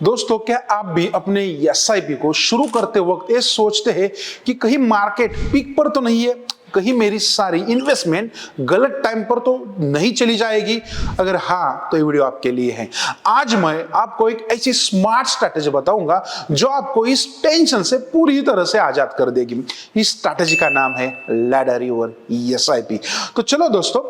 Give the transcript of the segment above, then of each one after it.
दोस्तों, क्या आप भी अपने एसआईपी को शुरू करते वक्त ये सोचते हैं कि कहीं मार्केट पीक पर तो नहीं है, कहीं मेरी सारी इन्वेस्टमेंट गलत टाइम पर तो नहीं चली जाएगी? अगर हाँ, तो ये वीडियो आपके लिए है। आज मैं आपको एक ऐसी स्मार्ट स्ट्रैटेजी बताऊंगा जो आपको इस टेंशन से पूरी तरह से आजाद कर देगी। इस स्ट्रैटेजी का नाम है लैडर योर एसआईपी। तो चलो दोस्तों,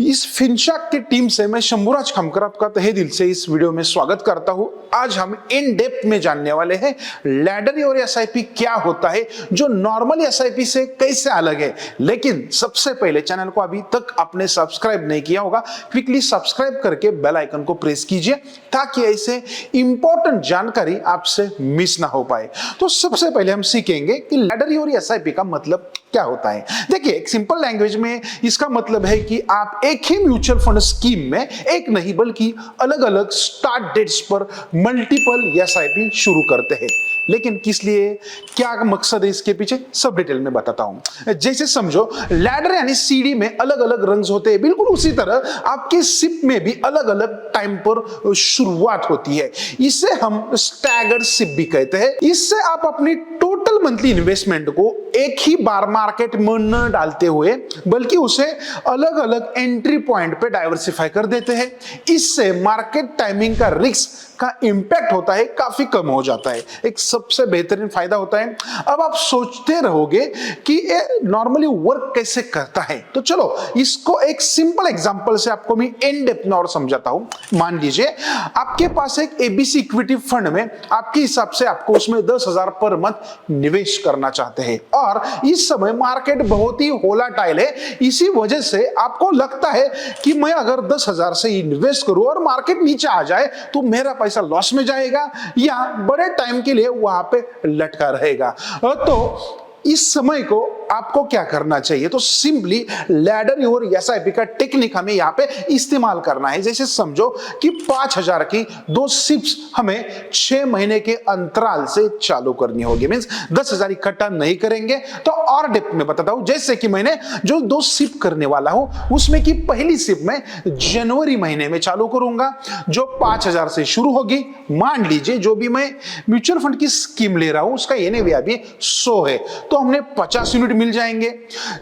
इस फिनशाक की टीम से मैं शंभुराज खमकर आपका तहे दिल से इस वीडियो में स्वागत करता हूं। आज हम इन डेप्थ में जानने वाले हैं लैडर योर एसआईपी क्या होता है, जो नॉर्मल एसआईपी से कैसे अलग है। लेकिन सबसे पहले चैनल को अभी तक आपने सब्सक्राइब नहीं किया होगा, क्विकली सब्सक्राइब करके बेल आइकन को प्रेस कीजिए ताकि ऐसे इंपॉर्टेंट जानकारी आपसे मिस ना हो पाए। तो सबसे पहले हम सीखेंगे कि लैडर योर एसआईपी का मतलब क्या होता है। देखिए, एक सिंपल लैंग्वेज में इसका मतलब है कि आप एक ही म्यूचुअल फंड स्कीम में एक नहीं बल्कि अलग अलग स्टार्ट डेट्स पर मल्टीपल एसआईपी शुरू करते हैं। लेकिन किस लिए, क्या मकसद है इसके पीछे, सब डिटेल में बताता हूं। जैसे समझो, लैडर यानी सीढ़ी में अलग अलग रंग होते हैं, बिल्कुल उसी तरह आपके सिप में भी अलग अलग टाइम पर शुरुआत होती है। इसे हम स्टैगर्ड सिप भी कहते हैं। इससे आप अपनी टोटल मंथली इन्वेस्टमेंट को एक ही बार मार्केट में न डालते हुए बल्कि उसे अलग अलग एंट्री पॉइंट पे डाइवर्सिफाई कर देते हैं। इससे मार्केट टाइमिंग का रिस्क का इंपैक्ट होता है काफी कम हो जाता है। एक सबसे बेहतरीन फायदा होता है। अब आप सोचते रहोगे कि ये नॉर्मली वर्क कैसे करता है, तो चलो इसको एक सिंपल एग्जांपल से आपको मैं इन डेप्थ में और समझाता हूं। मान लीजिए आपके पास एक एबीसी इक्विटी फंड में आपके हिसाब से आपको उसमें 10,000 पर मंथ निवेश करना चाहते हैं और इस समय मार्केट बहुत ही वोलेटाइल है। इसी वजह से आपको लगता है कि मैं अगर 10,000 से इन्वेस्ट करूं और मार्केट नीचे आ जाए तो मेरा पैसा लॉस में जाएगा या बड़े टाइम के लिए वहां पे लटका रहेगा। तो इस समय को आपको क्या करना चाहिए, तो सिंपली लैडर योर एसआईपी का टेक्निक हमें यहां पे इस्तेमाल करना है। जैसे समझो कि 5,000 की दो सिप्स हमें 6 महीने के अंतराल से चालू करनी होगी। मींस 10,000 इकट्ठा नहीं करेंगे। तो और डेप्थ में बताता हूं, जैसे कि मैंने जो 2 सिप करने वाला हूं उसमें की पहली सिप में जनवरी महीने में चालू करूंगा जो 5,000 से शुरू होगी। मान लीजिए जो भी मैं म्यूचुअल फंड की स्कीम ले रहा हूं उसका एनएवी अभी 100 है, तो हमने 50 यूनिट मिल जाएंगे।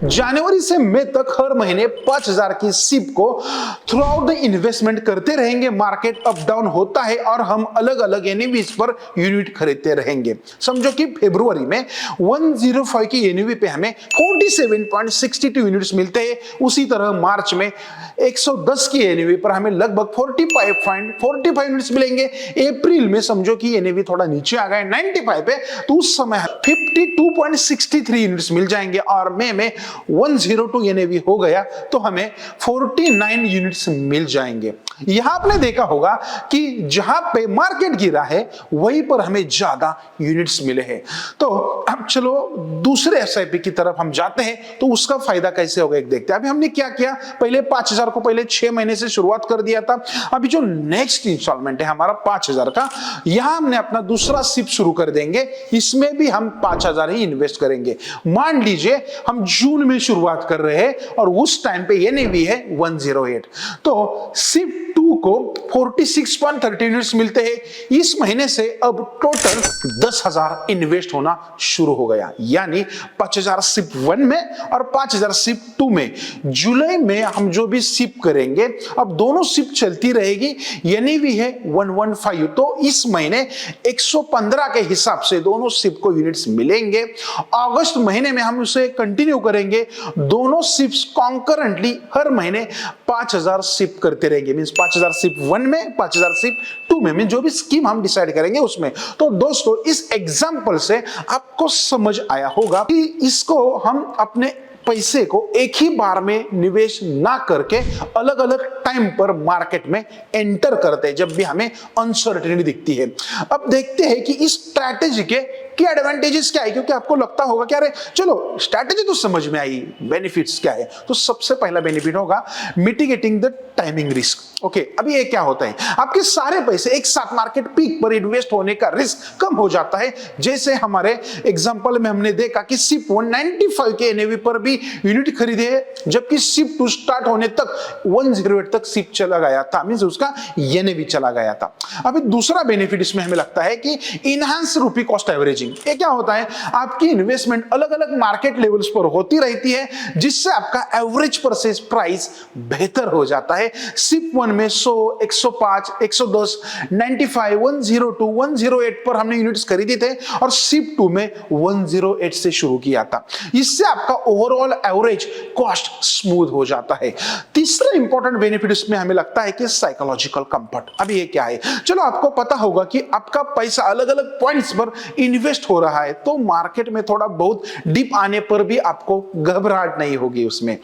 जनवरी से मई तक हर महीने 5,000 की सिप को थ्रू आउट द इन्वेस्टमेंट करते रहेंगे। मार्केट अप डाउन होता है और हम अलग अलग एनएवीज पर यूनिट खरीदते रहेंगे। समझो कि फरवरी में 105 की एनएवी पे हमें 47.62 यूनिट्स मिलते हैं। उसी तरह मार्च में 110 की एनएवी पर हमें लगभग 45.45 यूनिट्स मिलेंगे। अप्रैल में समझो कि एनएवी थोड़ा नीचे आ गए 95 पे, तो उस समय 52.63 यूनिट्स मिल जाएंगे और मई में 102 एनएवी हो गया तो हमें 49 यूनिट्स मिल जाएंगे। यहां आपने देखा होगा कि जहां पे मार्केट गिरा है वहीं पर हमें ज्यादा यूनिट्स मिले हैं। तो अब चलो दूसरे एसआईपी की तरफ हम जाते हैं, तो उसका फायदा कैसे होगा एक देखते हैं। अभी हमने क्या किया, पहले 5,000 को पहले 6 महीने से शुरुआत कर दिया था। अभी जो नेक्स्ट इंस्टॉलमेंट है हमारा 5,000 का, यहां हमने अपना दूसरा सिप शुरू कर देंगे। इसमें भी हम 5,000 ही इन्वेस्ट करेंगे। मान लीजिए हम जून में शुरुआत कर रहे हैं और उस टाइम पे एनएवी है 108, तो सिप 2 को 46.30 यूनिट्स मिलते हैं। इस महीने से अब टोटल 10,000 इन्वेस्ट होना शुरू हो गया, यानी 5,000 सिप 1 में और 5,000 सिप 2 में। जुलाई में हम जो भी सिप करेंगे, अब दोनों सिप चलती रहेगी। एनएवी है 115, तो इस महीने 115 के हिसाब से दोनों सिप को यूनिट्स मिलेंगे। अगस्त महीने में हम उसे कंटिन्यू करेंगे। दोनों सिप्स कॉन्करेंटली हर महीने 5,000 सिप करते रहेंगे। मींस 5,000 सिप 1 में, 5,000 सिप 2 में, जो भी स्कीम हम डिसाइड करेंगे उसमें। तो दोस्तों, इस एग्जांपल से आपको समझ आया होगा कि इसको हम अपने पैसे को एक ही बार में निवेश ना करके अलग अलग टाइम पर मार्केट में एंटर करते हैं जब भी हमें अनसर्टेनिटी दिखती है। अब देखते हैं कि इस स्ट्रैटेजी के कि एडवांटेजेस क्या है, क्योंकि आपको लगता होगा कि अरे चलो स्ट्रैटेजी तो समझ में आई, बेनिफिट्स क्या है। तो सबसे पहला बेनिफिट होगा mitigating the timing risk. Okay, अभी ये क्या होता है, आपके सारे पैसे एक साथ मार्केट पीक पर इन्वेस्ट होने का रिस्क कम हो जाता है। जैसे हमारे एग्जांपल में हमने देखा कि सिप 195 के एनएवी पर भी यूनिट खरीदे है, जबकि सिप 2 स्टार्ट होने तक 108 तक सिप चला गया था, मींस उसका एनएवी चला गया था। अभी दूसरा बेनिफिट इसमें हमें लगता है कि इनहांस रुपी कॉस्ट एवरेजिंग। ये क्या होता है, आपकी इन्वेस्टमेंट अलग अलग मार्केट लेवल्स पर होती रहती है, जिससे आपका एवरेज परचेज प्राइस बेहतर हो जाता है। सिप 1 में 100, 105, 110, 95, 102, 108 पर हमने यूनिट्स खरीदे थे और सिप 2 में 108 से शुरू किया था। इससे आपका ओवरऑल एवरेज कॉस्ट स्मूथ हो जाता है। तीसरा इंपॉर्टेंट बेनिफिट इसमें हमें लगता है कि साइकोलॉजिकल कंफर्ट। अब ये क्या है, चलो आपको पता होगा कि आपका पैसा अलग अलग पॉइंट्स पर इन्वेस्ट हो रहा है, तो मार्केट में थोड़ा बहुत डिप आने पर भी आपको घबराहट नहीं होगी उसमें।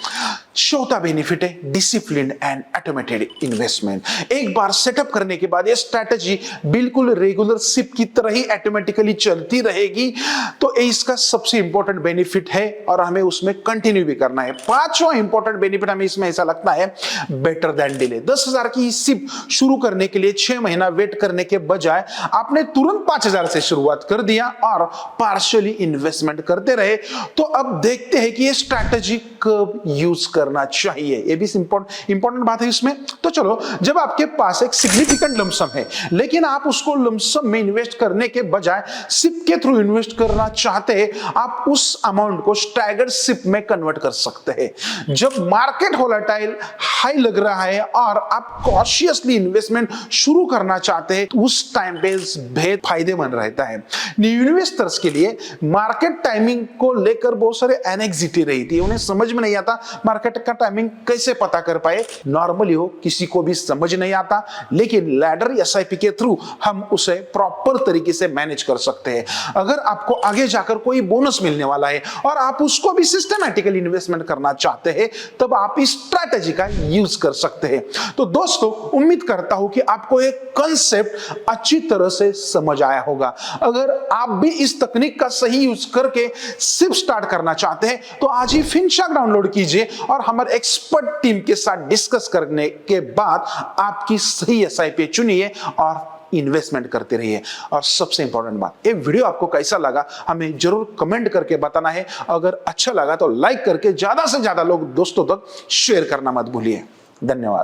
चौथा बेनिफिट है डिसिप्लिन एंड ऑटोमेटेड इन्वेस्टमेंट। एक बार सेटअप करने के बाद ये स्ट्रैटेजी बिल्कुल रेगुलर सिप की तरह ही ऑटोमेटिकली चलती रहेगी, तो इसका सबसे इंपॉर्टेंट बेनिफिट है और हमें उसमें कंटिन्यू भी करना है। पांचवा इंपॉर्टेंट बेनिफिट हमें इसमें ऐसा लगता है बेटर देन डिले। 10,000 की सिप शुरू करने के लिए 6 महीना वेट करने के बजाय आपने तुरंत 5,000 से शुरुआत कर दिया और पार्शियली इन्वेस्टमेंट करते रहे, तो अब देखते हैं कि ये स्ट्रैटेजी कब यूज करना चाहिए। ये भी इंपॉर्टेंट बात है इसमें। तो चलो, जब आपके पास एक सिग्निफिकेंट लमसम है लेकिन आप उसको लमसम में इन्वेस्ट करने के बजाय सिप के थ्रू इन्वेस्ट करना चाहते हैं, आप उस अमाउंट को स्टैगर्ड सिप में कन्वर्ट कर सकते हैं। जब मार्केट वोलेटाइल हाई लग रहा है और आप कॉशियसली इन्वेस्टमेंट शुरू करना चाहते हैं, उस टाइम पे भेद फायदेमंद रहता है। न्यू इन्वेस्टर्स के लिए मार्केट टाइमिंग को लेकर बहुत सारे एनेक्सिटी रही थी, उन्हें समझ में नहीं आता मार्केट का टाइमिंग कैसे पता कर पाए। नॉर्मली हो किसी को भी समझ नहीं आता, लेकिन लैडर एसआईपी के थ्रू हम उसे प्रॉपर तरीके से मैनेज कर सकते हैं। अगर आपको आगे जाकर कोई बोनस मिलने वाला है और आप उसको भी सिस्टमैटिकली इन्वेस्टमेंट करना चाहते हैं, तब आप इस स्ट्रैटेजी का यूज कर सकते हैं। तो दोस्तों, उम्मीद करता हूं कि आपको एक कांसेप्ट अच्छी तरह से समझ आया होगा। अगर आप भी इस तकनीक का सही यूज करके सिप स्टार्ट करना चाहते हैं, तो आज ही फिनशार्क डाउनलोड कीजिए और हमारे एक्सपर्ट टीम के साथ डिस्कस करने के बाद आपकी सही एसआईपी चुनिए और इन्वेस्टमेंट करते रहिए। और सबसे इंपॉर्टेंट बात, ये वीडियो आपको कैसा लगा हमें जरूर कमेंट करके बताना है। अगर अच्छा लगा तो लाइक करके ज्यादा से ज्यादा लोग दोस्तों तक शेयर करना मत भूलिए। धन्यवाद।